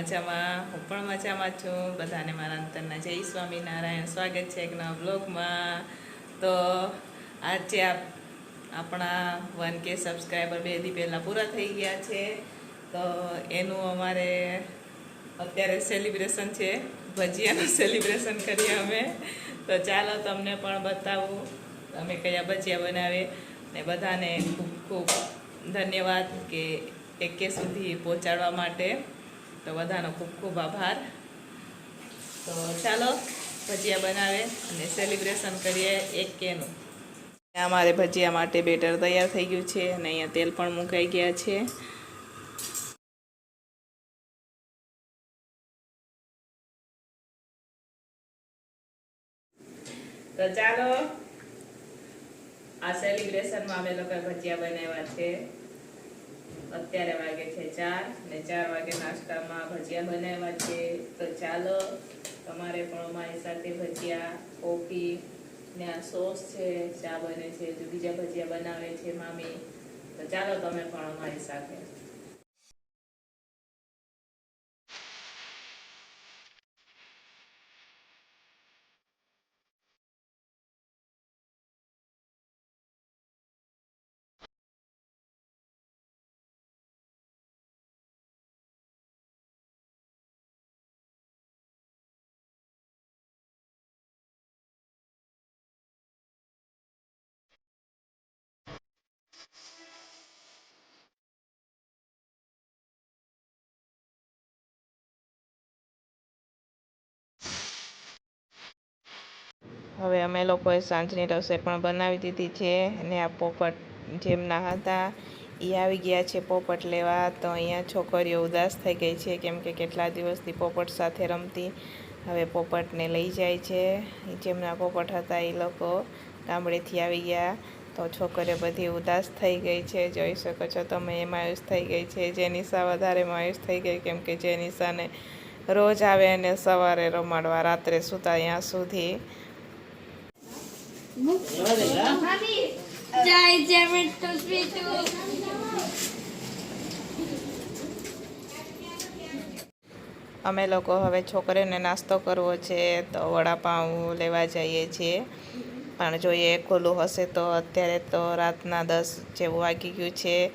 મજામાં, હું પણ મજામાં છું. બધાને મારા અંતરના જય સ્વામિનારાયણ. સ્વાગત છે એક નવા બ્લોગમાં. તો આજે આપણા 1K સબસ્ક્રાઈબર 2 દી પહેલાં પૂરા થઈ ગયા છે. તો એનું અમારે અત્યારે સેલિબ્રેશન છે. ભજીયાનું સેલિબ્રેશન કરીએ અમે. તો ચાલો તમને પણ બતાવું અમે કયા ભજીયા બનાવીએ. ને બધાને ખૂબ ખૂબ ધન્યવાદ કે 1K સુધી પહોંચાડવા માટે. તો બધાનો ખૂબ ખૂબ આભાર. તો ચાલો ભજીયા બનાવે અને સેલિબ્રેશન કરીએ 1Kનું. અમારે ભજીયા માટે બેટર તૈયાર થઈ ગયું છે અને અહીંયા તેલ પણ મુકાઈ ગયા છે. તો ચાલો આ સેલિબ્રેશનમાં અમે લોકો ભજીયા બનાવ્યા છે. અત્યારે વાગે છે 4 ને 4 વાગે નાસ્તામાં ભજીયા બનાવ્યા છે. તો ચાલો તમારે પણ અમારી સાથે ભજીયા, કોફી ને આ સોસ છે, ચા બને છે, તો બીજા ભજીયા બનાવે છે મામી. તો ચાલો તમે પણ અમારી સાથે. હવે અમે લોકોએ સાંજની રસોઈ પણ બનાવી દીધી છે અને આ પોપટ જેમના હતા એ આવી ગયા છે પોપટ લેવા. તો અહીંયા છોકરીઓ ઉદાસ થઈ ગઈ છે કેમ કે કેટલા દિવસથી પોપટ સાથે રમતી. હવે પોપટને લઈ જાય છે. જેમના પોપટ હતા એ લોકો ગામડેથી આવી ગયા. તો છોકરીઓ બધી ઉદાસ થઈ ગઈ છે, જોઈ શકો છો તમે. એ માયુસ થઈ ગઈ છે. જેનિશા વધારે માયુસ થઈ ગઈ કેમ કે જેનિશાને રોજ આવે અને સવારે રમાડવા રાત્રે સૂતા ત્યાં સુધી. અમે લોકો હવે છોકરીઓને નાસ્તો કરવો છે તો વડાપાઉં લેવા જઈએ છીએ. પણ જોઈએ ખુલ્લું હશે તો. અત્યારે તો રાતના 10 જેવું વાગી ગયું છે.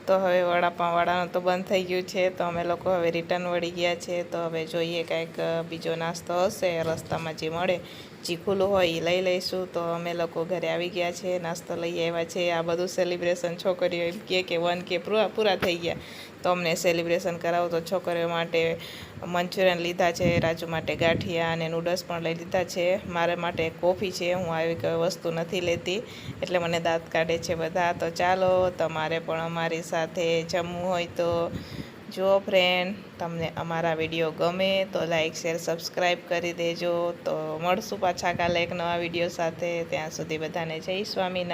તો હવે વડાપાઉંવાળાનું તો બંધ થઈ ગયું છે. તો અમે લોકો હવે રિટર્ન વળી ગયા છે. તો હવે જોઈએ કાંઈક બીજો નાસ્તો હશે રસ્તામાં જે મળે, જે ખુલ્લું હોય એ લઈ લઈશું. તો અમે લોકો ઘરે આવી ગયા છે, નાસ્તો લઈ આવ્યા છે. આ બધું સેલિબ્રેશન છોકરીઓ એમ કે 1K પૂરા થઈ ગયા તો અમને સેલિબ્રેશન કરાવો. તો છોકરીઓ માટે મંચુરિયન લીધા છે, રાજુ માટે ગાંઠિયા અને નૂડલ્સ પણ લઈ લીધા છે. મારા માટે કોફી છે. હું આવી કોઈ વસ્તુ નથી લેતી એટલે મને દાંત કાઢે છે બધા. તો ચાલો તમારે પણ અમારી સાથે જમવું હોય તો જુઓ ફ્રેન્ડ. તમને અમારા વિડીયો ગમે તો લાઈક, શેર, સબસ્ક્રાઈબ કરી દેજો. તો મળશું પાછા કાલે એક નવા વિડીયો સાથે. ત્યાં સુધી બધાને જય સ્વામિનારાયણ.